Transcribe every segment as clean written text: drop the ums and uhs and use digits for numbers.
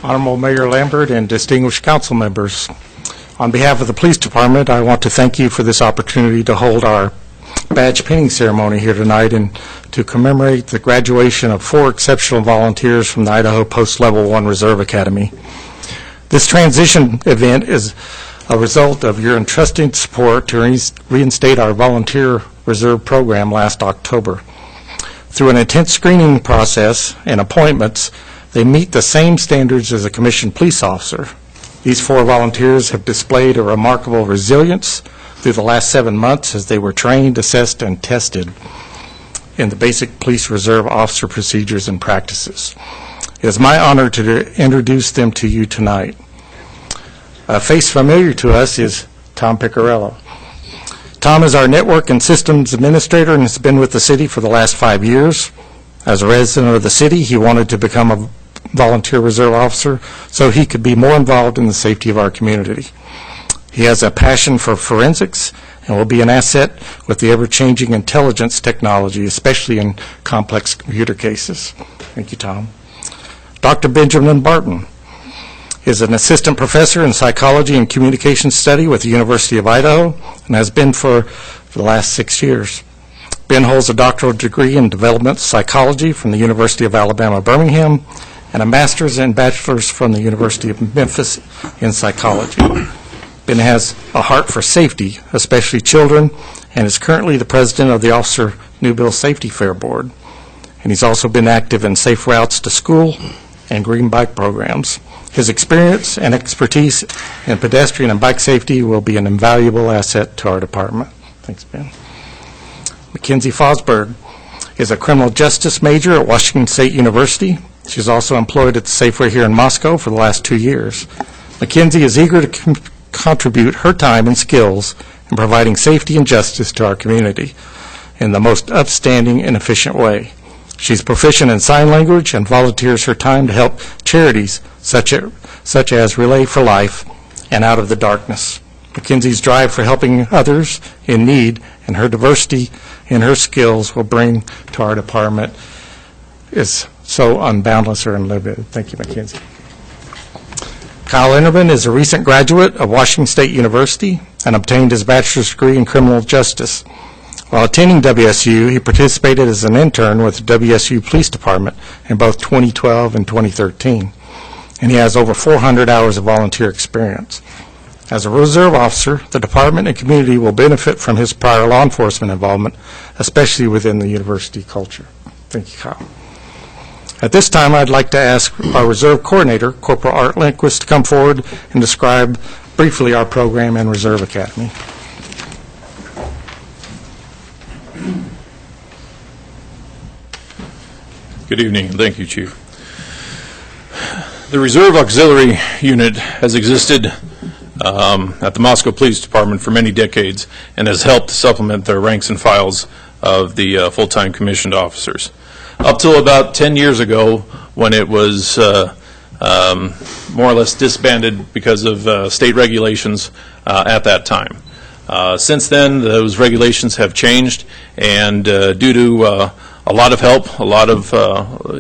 Honorable Mayor Lambert and distinguished council members, on behalf of the Police Department, I want to thank you for this opportunity to hold our badge pinning ceremony here tonight and to commemorate the graduation of 4 exceptional volunteers from the Idaho Post Level 1 Reserve Academy. This transition event is a result of your entrusting support to reinstate our volunteer reserve program last October. Through an intense screening process and appointments, they meet the same standards as a commissioned police officer. These 4 volunteers have displayed a remarkable resilience through the last 7 months as they were trained, assessed, and tested in the basic police reserve officer procedures and practices. It is my honor to introduce them to you tonight. A face familiar to us is Tom Piccarello. Tom is our network and systems administrator and has been with the city for the last 5 years. As a resident of the city, he wanted to become a volunteer reserve officer so he could be more involved in the safety of our community. He has a passion for forensics and will be an asset with the ever-changing intelligence technology, especially in complex computer cases. Thank you, Tom. Dr. Benjamin Barton is an assistant professor in psychology and communication study with the University of Idaho and has been for the last 6 years. Ben holds a doctoral degree in development psychology from the University of Alabama, Birmingham, and a master's and bachelor's from the University of Memphis in psychology. Ben has a heart for safety, especially children, and is currently the president of the Officer New Bill Safety Fair Board. And he's also been active in safe routes to school and green bike programs. His experience and expertise in pedestrian and bike safety will be an invaluable asset to our department. Thanks, Ben. Mackenzie Fosberg is a criminal justice major at Washington State University. She's also employed at the Safeway here in Moscow for the last 2 years. Mackenzie is eager to contribute her time and skills in providing safety and justice to our community in the most upstanding and efficient way. She's proficient in sign language and volunteers her time to help charities such as Relay for Life and Out of the Darkness. Mackenzie's drive for helping others in need and her diversity in her skills will bring to our department is so unboundless or unlimited. Thank you, Mackenzie. Kyle Enderman is a recent graduate of Washington State University and obtained his bachelor's degree in criminal justice. While attending WSU, he participated as an intern with the WSU Police Department in both 2012 and 2013, and he has over 400 hours of volunteer experience. As a reserve officer, the department and community will benefit from his prior law enforcement involvement, especially within the university culture. Thank you, Kyle. At this time, I'd like to ask our reserve coordinator, Corporal Art Lindquist, to come forward and describe briefly our program and Reserve Academy. Good evening, and thank you, Chief. The Reserve Auxiliary Unit has existed at the Moscow Police Department for many decades and has helped to supplement the ranks and files of the full-time commissioned officers. Up till about 10 years ago, when it was more or less disbanded because of state regulations at that time. Since then, those regulations have changed, and due to a lot of help, a lot of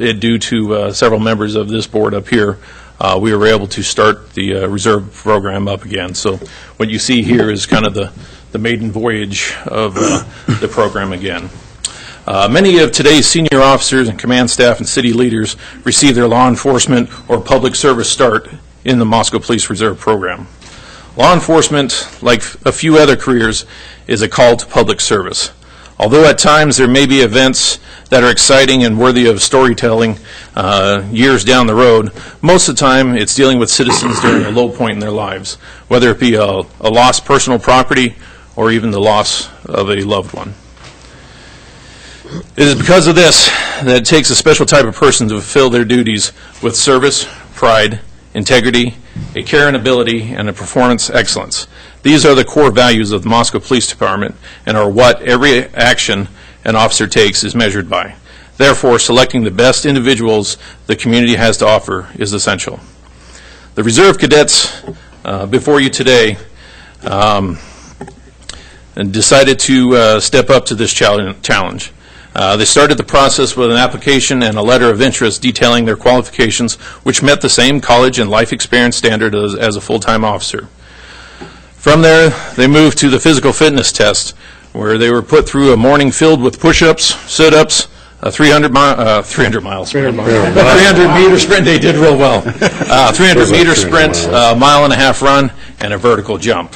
it due to several members of this board up here, we were able to start the reserve program up again. So what you see here is kind of the maiden voyage of the program again. Many of today's senior officers and command staff and city leaders receive their law enforcement or public service start in the Moscow Police Reserve program. Law enforcement, like a few other careers, is a call to public service. Although at times there may be events that are exciting and worthy of storytelling years down the road, most of the time it's dealing with citizens during a low point in their lives, whether it be a lost personal property or even the loss of a loved one. It is because of this that it takes a special type of person to fulfill their duties with service, pride, integrity, a care and ability, and a performance excellence. These are the core values of the Moscow Police Department and are what every action an officer takes is measured by. Therefore, selecting the best individuals the community has to offer is essential. The Reserve Cadets before you today decided to step up to this challenge. They started the process with an application and a letter of interest detailing their qualifications, which met the same college and life experience standard as a full-time officer. From there, they moved to the physical fitness test, where they were put through a morning filled with push-ups, sit-ups, a 300-meter sprint. They did real well. 300-meter sprint, a mile-and-a-half run, and a vertical jump.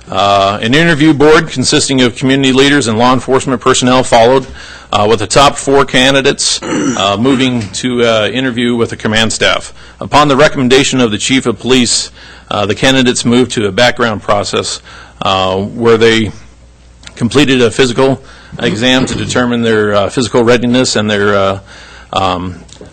An interview board consisting of community leaders and law enforcement personnel followed, with the top 4 candidates moving to interview with the command staff. Upon the recommendation of the chief of police, the candidates moved to a background process where they completed a physical exam to determine their physical readiness, and their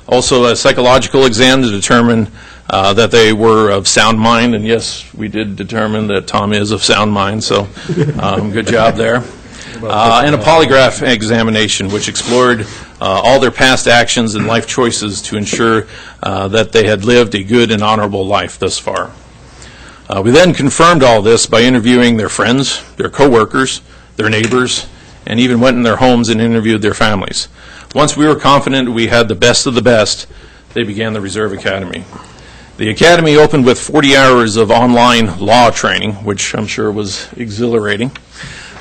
also a psychological exam to determine that they were of sound mind. And yes, we did determine that Tom is of sound mind, so good job there. And a polygraph examination, which explored all their past actions and life choices to ensure that they had lived a good and honorable life thus far. We then confirmed all this by interviewing their friends, their coworkers, their neighbors, and even went in their homes and interviewed their families. Once we were confident we had the best of the best, they began the Reserve Academy. The Academy opened with 40 hours of online law training, which I'm sure was exhilarating,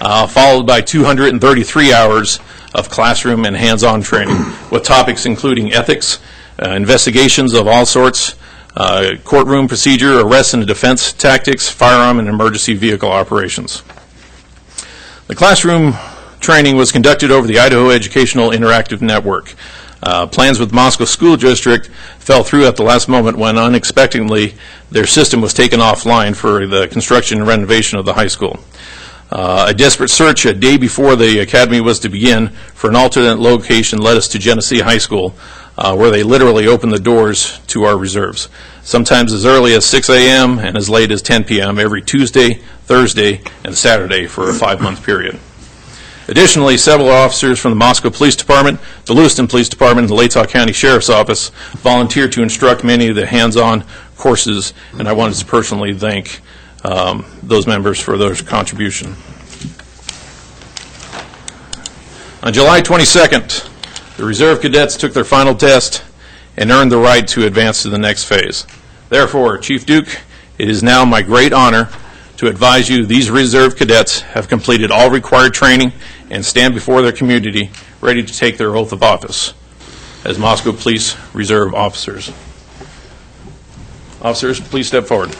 followed by 233 hours of classroom and hands-on training with topics including ethics, investigations of all sorts, courtroom procedure, arrest and defense tactics, firearm and emergency vehicle operations. The classroom training was conducted over the Idaho Educational Interactive Network. Plans with Moscow School District fell through at the last moment when unexpectedly their system was taken offline for the construction and renovation of the high school. A desperate search a day before the academy was to begin for an alternate location led us to Genesee High School, where they literally opened the doors to our reserves, sometimes as early as 6 a.m. and as late as 10 p.m. every Tuesday, Thursday, and Saturday for a 5-month period. Additionally, several officers from the Moscow Police Department, the Lewiston Police Department, and the Latah County Sheriff's Office volunteered to instruct many of the hands-on courses, and I wanted to personally thank those members for their contribution. On July 22nd, the Reserve Cadets took their final test and earned the right to advance to the next phase. Therefore, Chief Duke, it is now my great honor to advise you these Reserve Cadets have completed all required training and stand before their community ready to take their oath of office as Moscow Police Reserve officers. Officers, please step forward.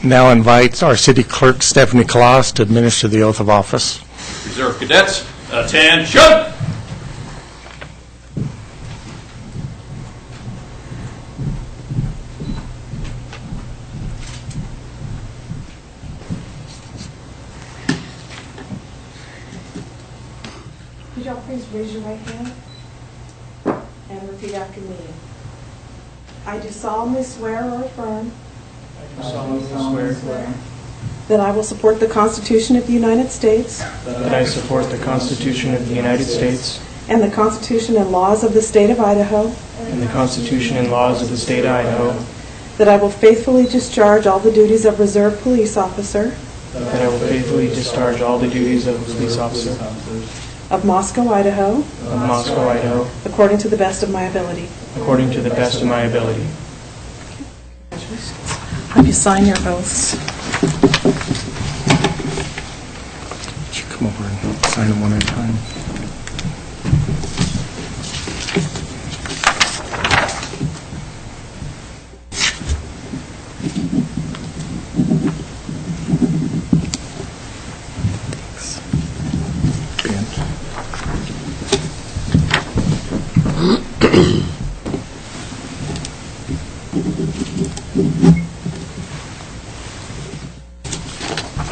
Now invites our City Clerk, Stephanie Claus, to administer the oath of office. Reserve Cadets, attention! Would y'all please raise your right hand and repeat after me. I do solemnly swear or affirm that I will support the Constitution of the United States that I support the Constitution of the United States and the Constitution and laws of the State of Idaho, and the Constitution and laws of the State of Idaho, that I will faithfully discharge all the duties of Reserve Police Officer that I will faithfully discharge all the duties of a police officer of Moscow, Idaho, of Moscow, Idaho, according to the best of my ability. according to the best of my ability. Have you sign your oaths? Would you come over and sign them one at a time?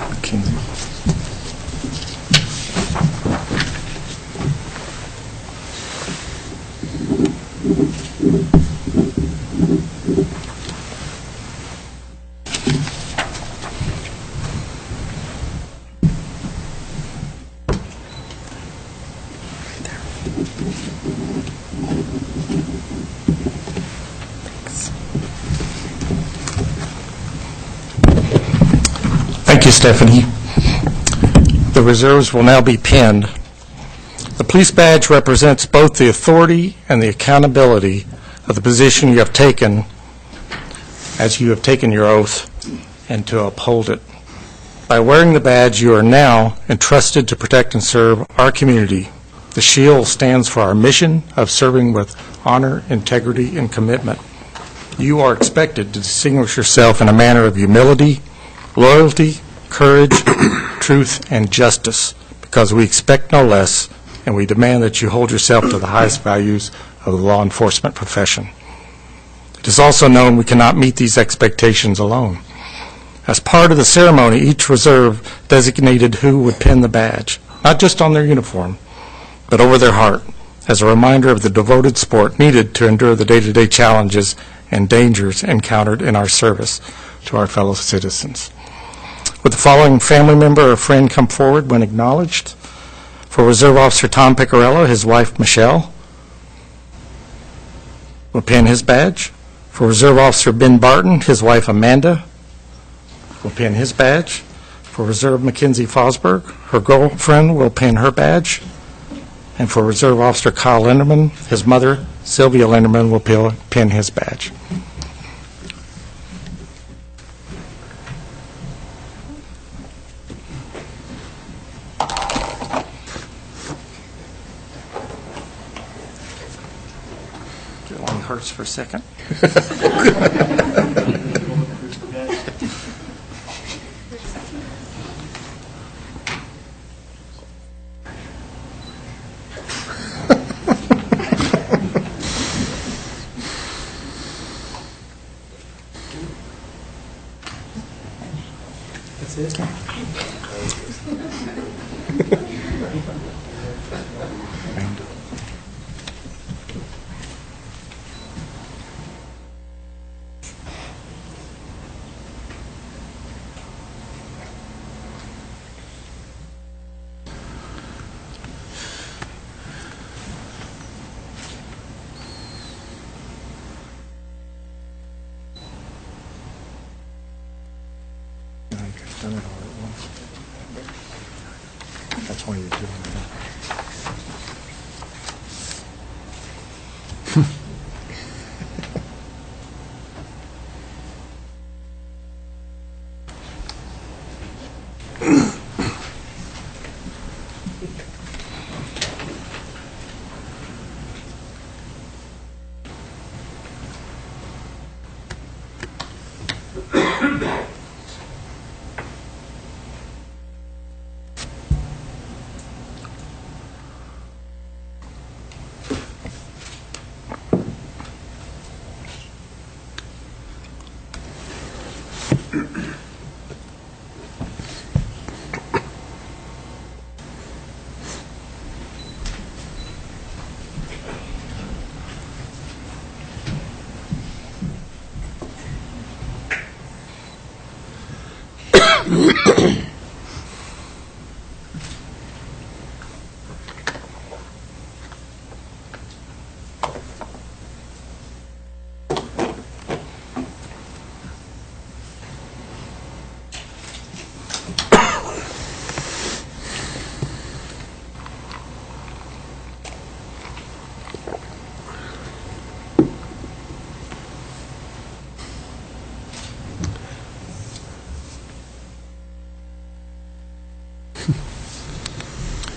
Mackenzie. Stephanie. The reserves will now be pinned. The police badge represents both the authority and the accountability of the position you have taken as you have taken your oath and to uphold it. By wearing the badge, you are now entrusted to protect and serve our community. The shield stands for our mission of serving with honor, integrity, and commitment. You are expected to distinguish yourself in a manner of humility, loyalty, courage, truth, and justice, because we expect no less, and we demand that you hold yourself to the highest values of the law enforcement profession. It is also known we cannot meet these expectations alone. As part of the ceremony, each reserve designated who would pin the badge, not just on their uniform, but over their heart, as a reminder of the devoted support needed to endure the day-to-day challenges and dangers encountered in our service to our fellow citizens. Would the following family member or friend come forward when acknowledged? For Reserve Officer Tom Picarello, his wife Michelle will pin his badge. For Reserve Officer Ben Barton, his wife Amanda will pin his badge. For Reserve Mackenzie Fosberg, her girlfriend will pin her badge. And for Reserve Officer Kyle Linderman, his mother Sylvia Linderman will pin his badge. It only hurts for a second. That's it. Done it all at once. That's why you're doing that.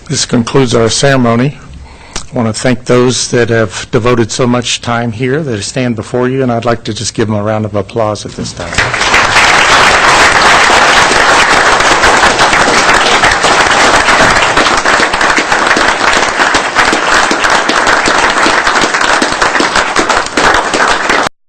This concludes our ceremony. I want to thank those that have devoted so much time here that stand before you, and I'd like to just give them a round of applause at this time.